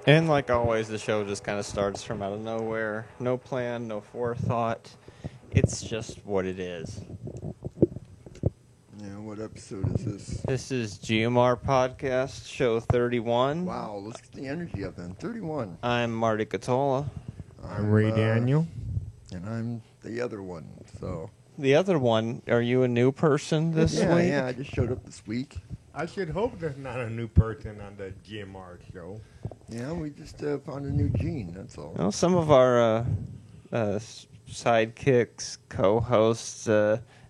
And like always, the show just kind of starts from out of nowhere. No plan, no forethought. It's just what it is. Yeah, what episode is this? This is GMR Podcast, show 31. Wow, let's get the energy up then. 31. I'm Marty Catola. I'm Ray Daniel. And I'm the other one, so... The other one, are you a new person this week? Yeah, I just showed up this week. I should hope there's not a new person on the GMR show. Yeah, we just found a new gene, that's all. Well, some of our sidekicks, co-hosts,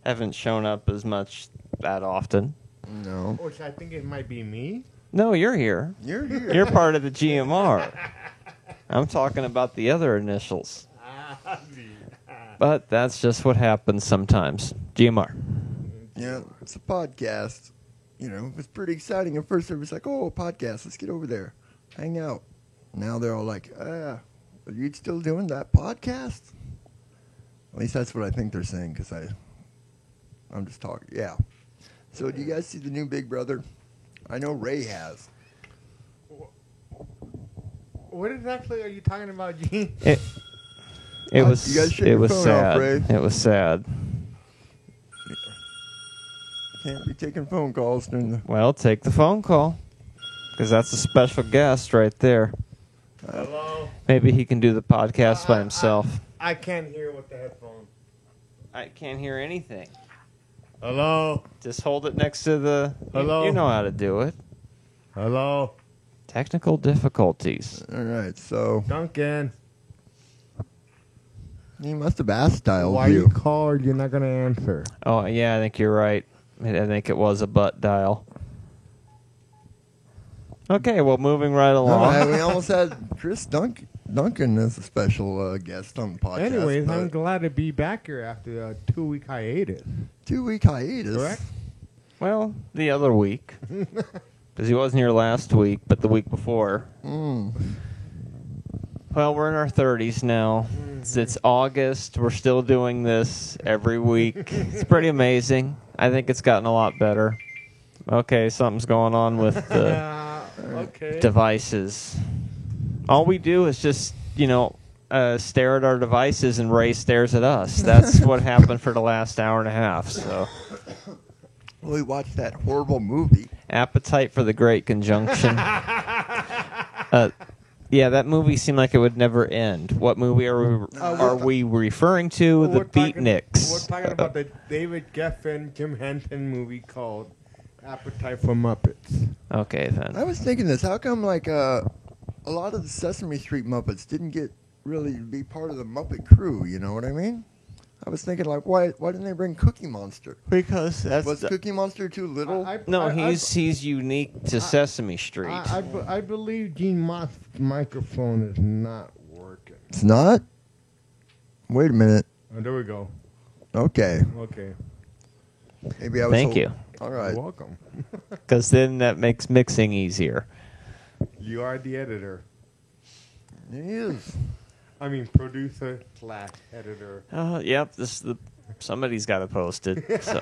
haven't shown up as much that often. No. Which I think it might be me. No, you're here. You're here. You're part of the GMR. I'm talking about the other initials. But that's just what happens sometimes. GMR. Yeah, it's a podcast. You know, it was pretty exciting. At first, everybody's like, oh, a podcast, let's get over there. Hang out. Now they're all like, are you still doing that podcast? At least that's what I think they're saying, because I'm just talking. Yeah. So, do you guys see the new Big Brother? I know Ray has. What exactly are you talking about, Gene? It was. You guys shut it your was phone sad. off, Ray. It was sad. Can't be taking phone calls during the... Well, take the phone call, because that's a special guest right there. Hello? Maybe he can do the podcast by himself. I can't hear with the headphones. I can't hear anything. Hello? Just hold it next to the... Hello? You know how to do it. Hello? Technical difficulties. All right, so Duncan? he must have asked Dial Why you. you called, you're not going to answer. Oh, yeah, I think you're right. I think it was a butt dial. Okay, well, moving right along. We almost had Chris Duncan as a special guest on the podcast. Anyways, I'm but glad to be back here after a 2-week hiatus. 2-week hiatus. Correct? Well, the other week. Because he wasn't here last week, but the week before. Mm. Well, we're in our 30s now. It's August. We're still doing this every week. It's pretty amazing. I think it's gotten a lot better. Okay, something's going on with the Okay. devices. All we do is just, stare at our devices and Ray stares at us. That's what happened for the last hour and a half. So, Well, we watched that horrible movie. Appetite for the Great Conjunction. Yeah, that movie seemed like it would never end. What movie are we referring to? The Beatniks. We're talking about the David Geffen, Jim Henson movie called Appetite for Muppets. Okay, then. I was thinking this. How come, a lot of the Sesame Street Muppets didn't get really to be part of the Muppet crew? You know what I mean? I was thinking, why didn't they bring Cookie Monster? Because Was Cookie Monster too little? He's unique to Sesame Street. I believe Gene Moss' microphone is not working. It's not? Wait a minute. Oh, there we go. Okay. Okay. Maybe I was Thank you. All right. You're welcome. Because then that makes mixing easier. You are the editor. He is. I mean, producer / editor. Yep. Somebody's got to post it. So.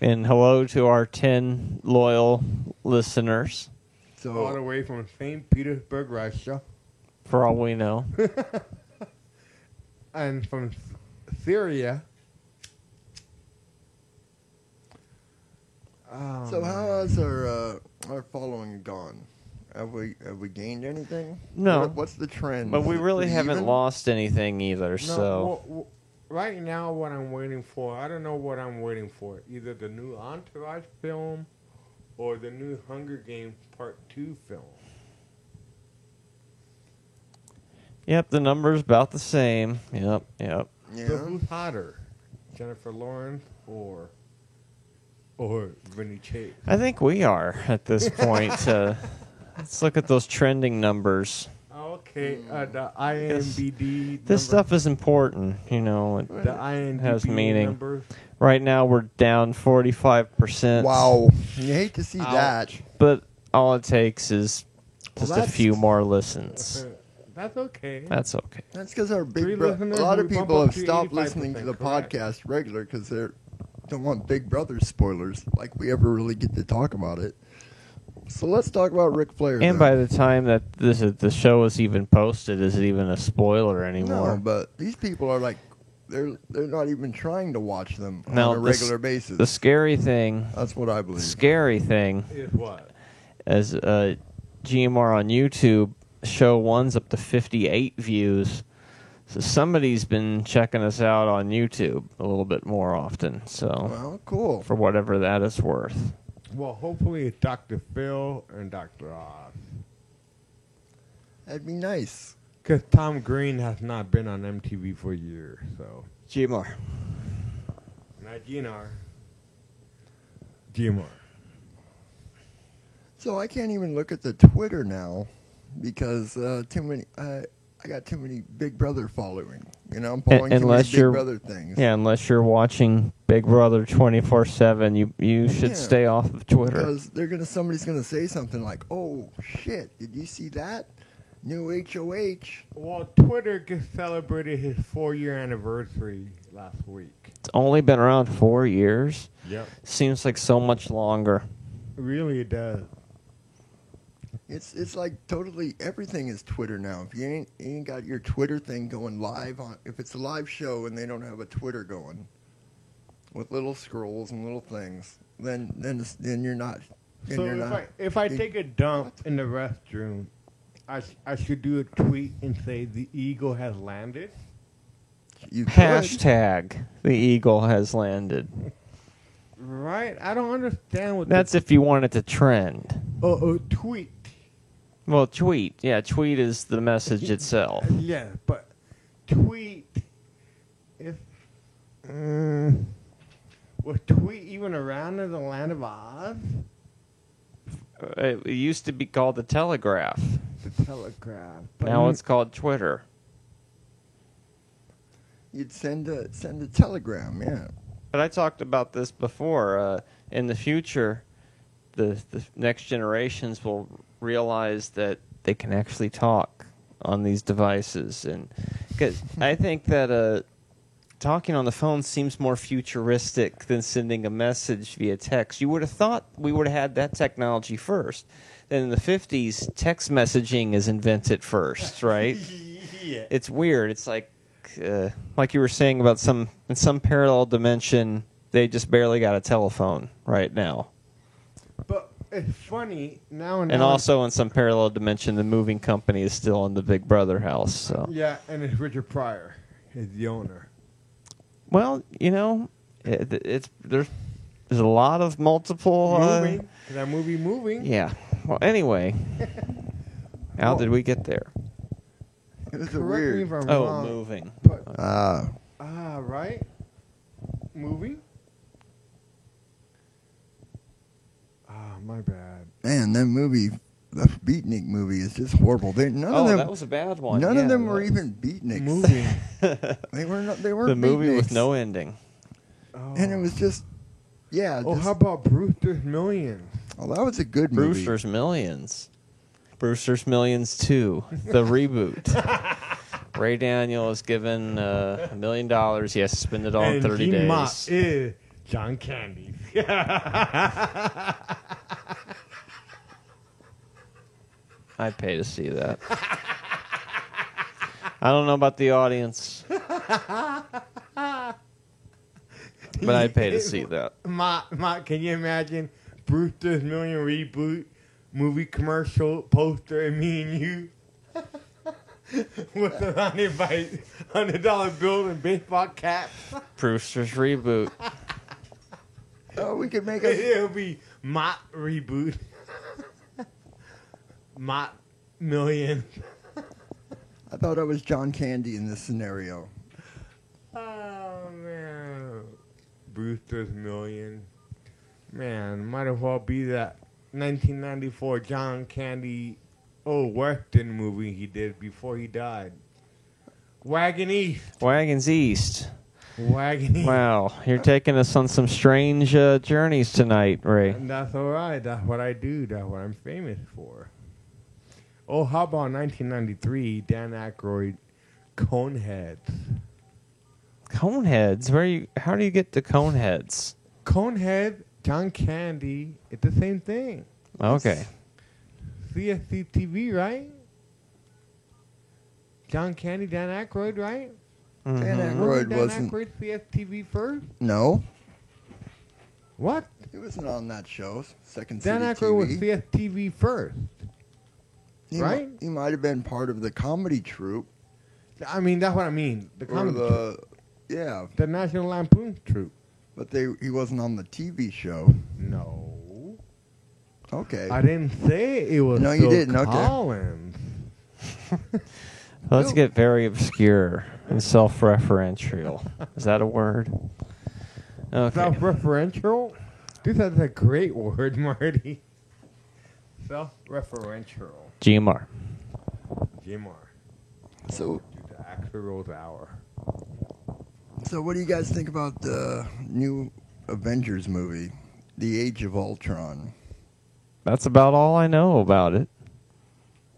And hello to our 10 loyal listeners. All the So, way from St. Petersburg, Russia. For all we know. And from Syria. how has our following gone? Have we gained anything? No. What's the trend? But we Is it really pretty haven't even? lost anything either. No, So right now, what I'm waiting for, I don't know what I'm waiting for. Either the new Entourage film or the new Hunger Games Part 2 film. Yep, the number's about the same. Yep. So Yeah. who's hotter, Jennifer Lawrence or Vinny Chase? I think we are at this point. Let's look at those trending numbers. Okay, the IMDb. This stuff is important, The IMDb has meaning. numbers. Right now we're down 45%. Wow. You hate to see that. But all it takes is just a that's- few more listens. That's okay. That's okay. That's because our Three a listeners, lot of we bump people up have to stopped 85%, listening to the correct. podcast regular because they don't want Big Brother spoilers. Like we ever really get to talk about it. So let's talk about Ric Flair. And then. by the time that the show is even posted, is it even a spoiler anymore? No, but these people are like, they're not even trying to watch them No, on a regular basis. The scary thing That's what I believe. Is what? as GMR on YouTube, show one's up to 58 views. So somebody's been checking us out on YouTube a little bit more often. So Well, cool. for whatever that is worth. Well, hopefully it's Dr. Phil and Dr. Oz. That'd be nice. Because Tom Green has not been on MTV for years, so. GMR. Not GNR. GMR. So I can't even look at the Twitter now because too many. I got too many Big Brother following. You know, I'm following too many Unless Big you're- Brother things. Yeah, unless you're watching Big Brother 24/7, you should Yeah. stay off of Twitter. Because somebody's gonna say something like, "Oh shit, did you see that new HOH?" Well, Twitter just celebrated his 4-year anniversary last week. It's only been around 4 years. Yep. Seems like so much longer. Really, it does. It's like totally everything is Twitter now. If you ain't got your Twitter thing going live on, if it's a live show and they don't have a Twitter going with little scrolls and little things, then you're not. Then So you're if not. I take a dump in the restroom, I should do a tweet and say the eagle has landed. You could. Hashtag the eagle has landed. Right? I don't understand what That's if you want it to trend. tweet. Well, tweet. Yeah, tweet is the message itself. Yeah, but tweet. If was tweet even around in the land of Oz? It used to be called the Telegraph. The Telegraph. But Now it's called Twitter. You'd send a telegram, yeah. But I talked about this before. In the future, the next generations will realize that they can actually talk on these devices, and 'cause I think that talking on the phone seems more futuristic than sending a message via text. You would have thought we would have had that technology first. Then in the 50s, text messaging is invented first, right? yeah. It's weird. It's like you were saying about in some parallel dimension, they just barely got a telephone right now. But it's funny now And also in some parallel dimension, the moving company is still in the Big Brother house. So yeah, and it's Richard Pryor, is the owner. well, you know, there's a lot of multiple Moving. That movie moving. Yeah. Well, anyway, how did we get there? It was a Correct me if weird. I'm Oh, wrong. moving. But, right? Moving? My bad. Man, that movie, the Beatnik movie, is just horrible. None Oh, of them. that was a bad one. None Yeah, of them were that- even Beatniks. Moving. They were not. They weren't. the movie Beatniks. with no ending. Oh. And it was just, yeah. Oh, just- how about Brewster's Millions? oh, that was a good movie. Brewster's Millions. Brewster's Millions 2, the reboot. Ray Daniel is given $1 million. He has to spend it all in 30 days. Mott is John Candy. I'd pay to see that. I don't know about the audience, but I'd pay to see that. Mott, can you imagine Brewster's Million reboot, movie commercial, poster, and me and you? With the $100 bill and baseball cap. Brewster's reboot. Oh, we could make a. It'll be Mott reboot. Mott Million. I thought I was John Candy in this scenario. Oh, man. Brewster's Million. Man, might as well be that 1994 John Candy Western movie he did before he died. Wagon East. Wagons East. Wagon East. Wow, you're taking us on some strange journeys tonight, Ray. And that's all right. That's what I do. That's what I'm famous for. Oh, how about 1993, Dan Aykroyd, Coneheads. Coneheads? How do you get to Coneheads? Conehead, John Candy, it's the same thing. Okay. CSC TV, right? John Candy, Dan Aykroyd, right? Dan Mhm. Aykroyd Dan wasn't. Aykroyd CSTV first? No, What? he wasn't on that show. Second Dan City Aykroyd was TV. CSTV first. right? He might have been part of the comedy troupe. I mean, that's what I mean. The Or comedy troupe. yeah, The National Lampoon troupe. but he wasn't on the TV show. No. Okay. I didn't say it was No, you Phil didn't. Okay. Collins. Let's No. get very obscure and self-referential. Is that a word? Okay. Self-referential? This is a great word, Marty. Self-referential. GMR. Jimar. So, The Axl Hour. so what do you guys think about the new Avengers movie, The Age of Ultron? That's about all I know about it.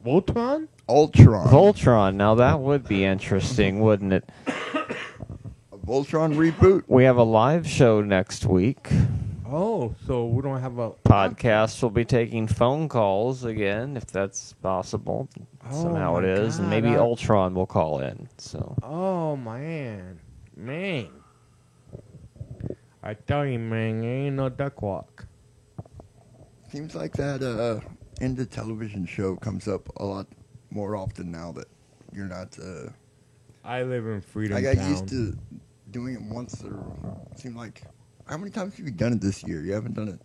Voltron? Ultron. Voltron. Now that would be interesting, wouldn't it? A Voltron reboot. We have a live show next week. Oh, so we don't have a Podcast will be taking phone calls again, if that's possible. Oh, Somehow it my is, and God, maybe I- Ultron will call in. So Oh, man. Man. I tell you, man, ain't no duck walk. Seems like that indie television show comes up a lot more often now that you're not. I live in Freedom I got Town. used to doing it once, or seemed like. How many times have you done it this year? You haven't done it.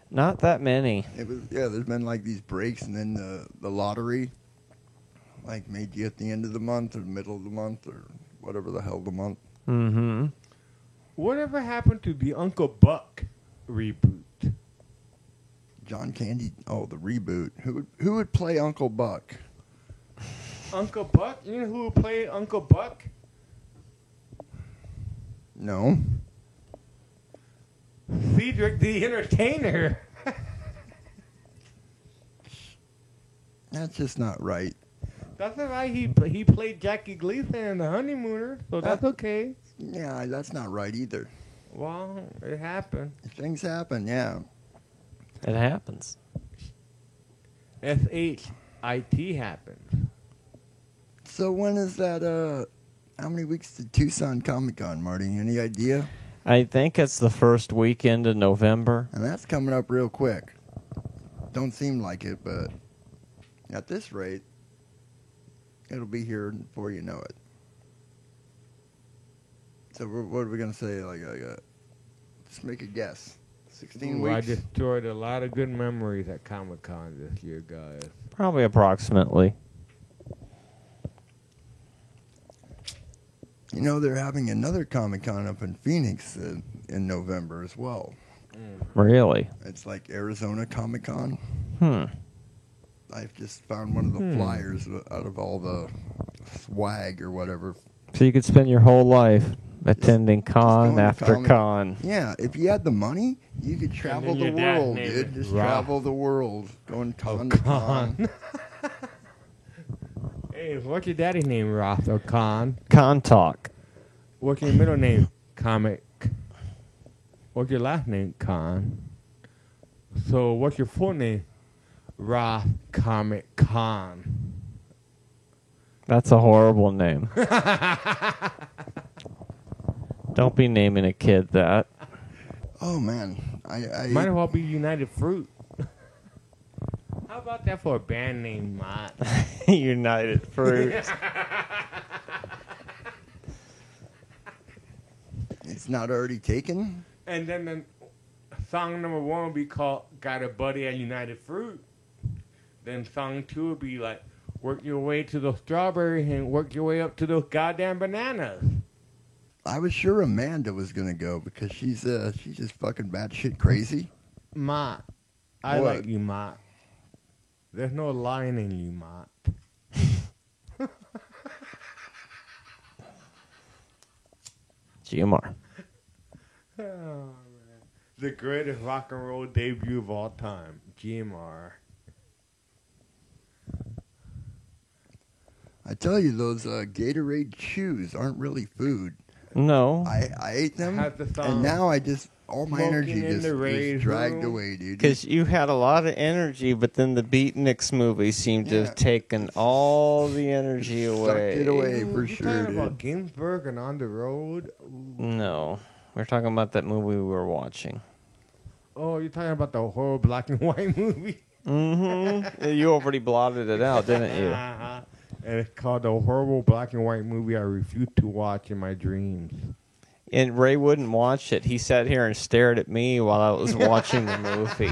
not that many. It was there's been like these breaks, and then the lottery, like made you at the end of the month or the middle of the month or whatever the hell the month. Mm-hmm. Whatever happened to the Uncle Buck reboot? John Candy. Oh, the reboot. Who would play Uncle Buck? Uncle Buck? You know who played Uncle Buck? No. Cedric the Entertainer. That's just not right. That's all right. He played Jackie Gleason in The Honeymooners, so that's okay. Yeah, that's not right either. Well, it happened. Things happen, yeah. It happens. SHIT happened. So when is that, how many weeks to Tucson Comic Con, Marty? Any idea? I think it's the first weekend in November. And that's coming up real quick. Don't seem like it, but at this rate, it'll be here before you know it. So what are we going to say? Just make a guess. 16 Ooh, I weeks? destroyed a lot of good memories at Comic Con this year, guys. Probably approximately. You know, they're having another Comic Con up in Phoenix in November as well. Really? It's like Arizona Comic Con. I've just found one of the flyers out of all the swag or whatever. So you could spend your whole life attending con going to after comic- con. Yeah, if you had the money, you could travel then the your dad world, named dude. it Just Roth. travel the world, going con to con. Hey, what's your daddy's name, Roth or Con? Con talk. What's your middle name, Comic? What's your last name, Con? So what's your full name? Roth Comic Con. That's a horrible name. Don't be naming a kid that. Oh man, I Might as well be United Fruit. How about that for a band name, Mott? United Fruit. it's not already taken. And then the song number 1 will be called Got a Buddy at United Fruit. Then song 2 will be like, work your way to those strawberries and work your way up to those goddamn bananas. I was sure Amanda was gonna go because she's just fucking batshit crazy. Mott. I What? like you, Mott. There's no lion in you, Mott. GMR. Oh, man. The greatest rock and roll debut of all time, GMR. I tell you, those Gatorade chews aren't really food. No, I ate them, Had the song and now I just all my Smoking energy in just the was Ray's dragged room. away, dude. because you had a lot of energy, but then the Beatniks movie seemed to Yeah. have taken all the energy Sucked away. it away Ooh, for you sure, talking about dude. Ginsburg and On the Road? Ooh. No, we're talking about that movie we were watching. Oh, you're talking about the horror black and white movie? Mm-hmm. You already blotted it out, didn't you? Uh-huh. And it's called the horrible black and white movie I refuse to watch in my dreams. And Ray wouldn't watch it. He sat here and stared at me while I was watching the movie.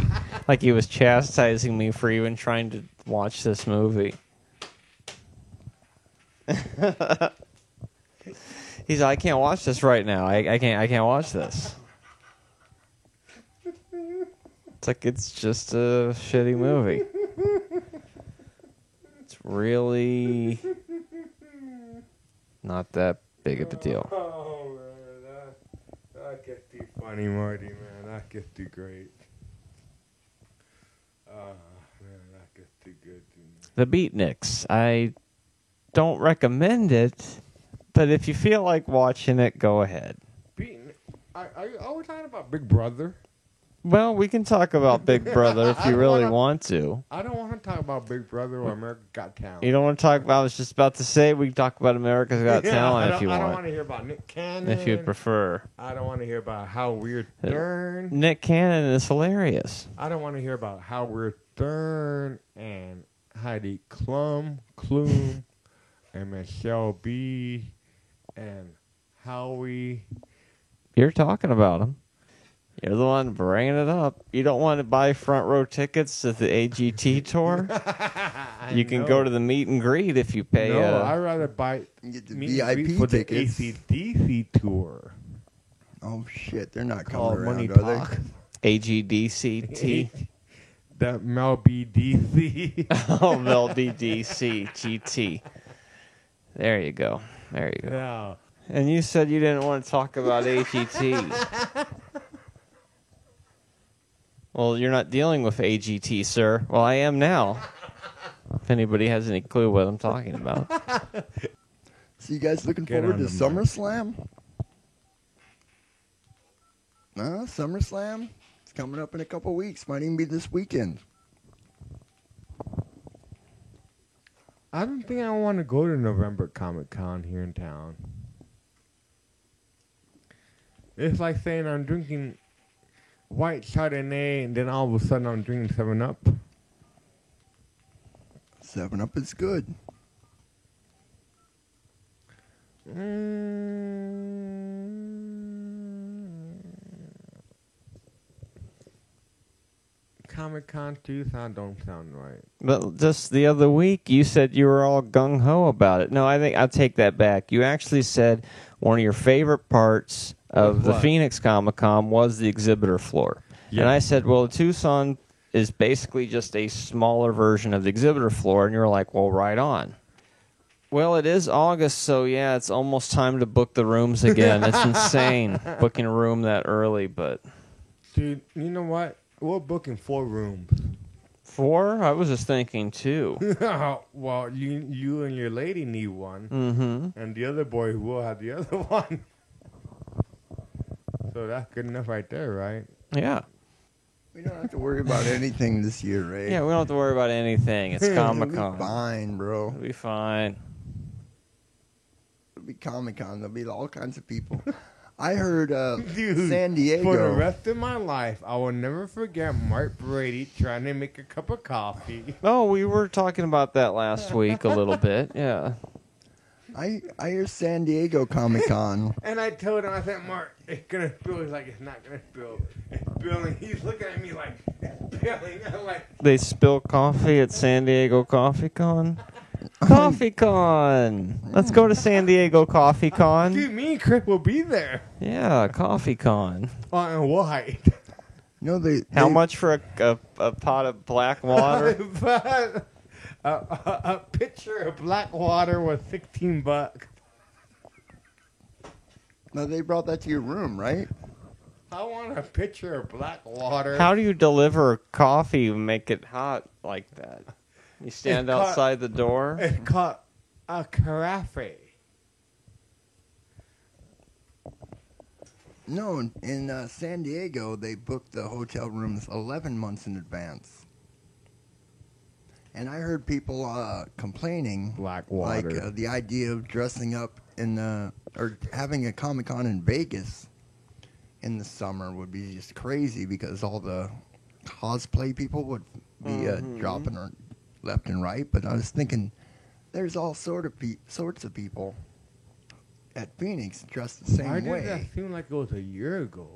Like he was chastising me for even trying to watch this movie. He's like, I can't watch this right now. I can't watch this. It's like it's just a shitty movie. It's really not that big of a deal. Oh, man. That gets too funny, Marty, man. That gets too great. Man, that gets too good. The Beatniks. I don't recommend it, but if you feel like watching it, go ahead. Are we talking about Big Brother? Well, we can talk about Big Brother if you really want to. I don't want to talk about Big Brother or America Got Talent. You don't want to talk about, I was just about to say, we can talk about America's Got Talent if you I don't want. want to hear about Nick Cannon. If you'd prefer. I don't want to hear about Howard Stern. Nick Cannon is hilarious. I don't want to hear about Howard Stern and Heidi Klum, and Michelle B. and Howie. You're talking about him. You're the one bringing it up. You don't want to buy front row tickets to the AGT tour? You can go to the meet and greet if you pay. No, I'd rather buy You get the meet and greet VIP for tickets. the AC/DC tour. Oh shit, they're not coming Called around, Money are they? Talk. AGDCT. That Mel B. DC. Oh, Mel DDC GT. There you go. There you go. Yeah. And you said you didn't want to talk about AGT. Well, you're not dealing with AGT, sir. Well, I am now. If anybody has any clue what I'm talking about. So you guys looking Get forward on to the mic. SummerSlam? No, SummerSlam. It's coming up in a couple weeks. Might even be this weekend. I don't think I want to go to November Comic Con here in town. It's like saying I'm drinking white Chardonnay and then all of a sudden I'm drinking 7-Up. 7-Up is good. Comic Con Tucson don't sound right. But just the other week, you said you were all gung-ho about it. No, I think I'll take that back. You actually said one of your favorite parts of the What? Phoenix Comic-Con was the exhibitor floor. Yeah. And I said, well, Tucson is basically just a smaller version of the exhibitor floor. And you were like, well, right on. Well, it is August, so yeah, it's almost time to book the rooms again. It's insane booking a room that early, but... Dude, you know what? We're booking 4 rooms. 4? I was just thinking 2. Well, you and your lady need one, Mm-hmm. and the other boy will have the other one. So that's good enough right there, right? Yeah. We don't have to worry about anything this year, Ray. Yeah, we don't have to worry about anything. It's It'll Comic-Con. be fine, bro. It'll be fine. It'll be Comic-Con. There'll be all kinds of people. I heard Dude, San Diego. for the rest of my life, I will never forget Mark Brady trying to make a cup of coffee. Oh, we were talking about that last week a little bit. Yeah. I hear San Diego Comic-Con. And I told him, I said, Mark, it's going to spill. He's like, it's not going to spill. It's spilling. He's looking at me like, it's spilling. I'm like, They spill coffee at San Diego Coffee Con. Coffee Con. Let's go to San Diego Coffee Con. dude, me and Chris will be there. Yeah, Coffee Con. And white. No, they. How they- much for a pot of black water? But a pitcher of black water was $16. No, they brought that to your room, right? I want a pitcher of black water. How do you deliver coffee and make it hot like that? You stand It's called- outside the door? It's called a carafe. No, in San Diego, they booked the hotel rooms 11 months in advance. And I heard people complaining, Blackwater. like the idea of dressing up or having a Comic-Con in Vegas in the summer would be just crazy because all the cosplay people would be dropping left and right. But I was thinking, there's all sorts of people at Phoenix dressed the Why same did way. that seem like it was a year ago?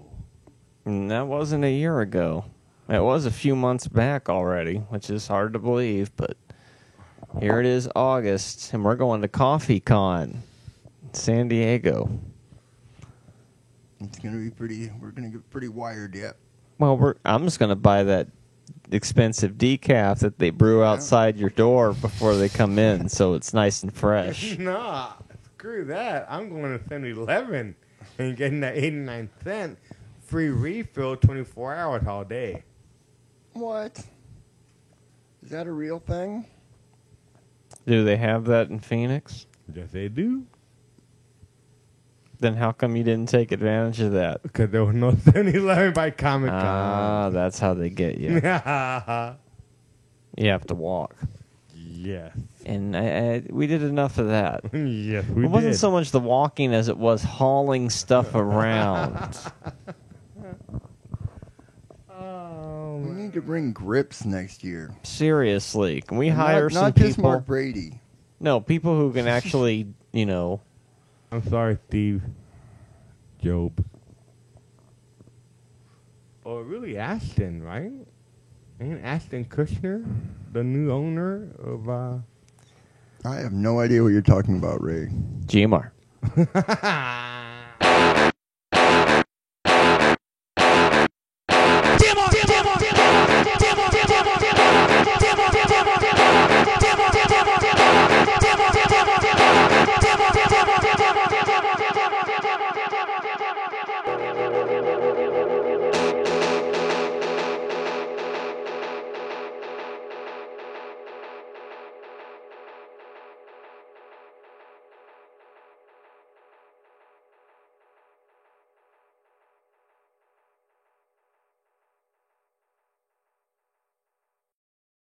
And that wasn't a year ago. It was a few months back already, which is hard to believe, but here it is, August, and we're going to Coffee Con, San Diego. It's gonna be pretty. We're gonna get pretty wired yet. Well, I'm just going to buy that expensive decaf that they brew outside your door before they come in, so it's nice and fresh. Nah, screw that. I'm going to 7-Eleven and getting that 89-cent free refill 24 hours all day. What? Is that a real thing? Do they have that in Phoenix? Yes, they do. Then how come you didn't take advantage of that? Because there was no 7-Eleven by Comic Con. Ah, that's how they get you. You have to walk. Yes. And we did enough of that. Yes, we It wasn't did. so much the walking as it was hauling stuff around. We need to bring grips next year. Seriously, can we And hire not some just people? Mark Brady. No, people who can actually, you know. I'm sorry, Steve. Job. Or really Ashton, right? Ain't Ashton Kutcher the new owner of I have no idea what you're talking about, Ray. GMR.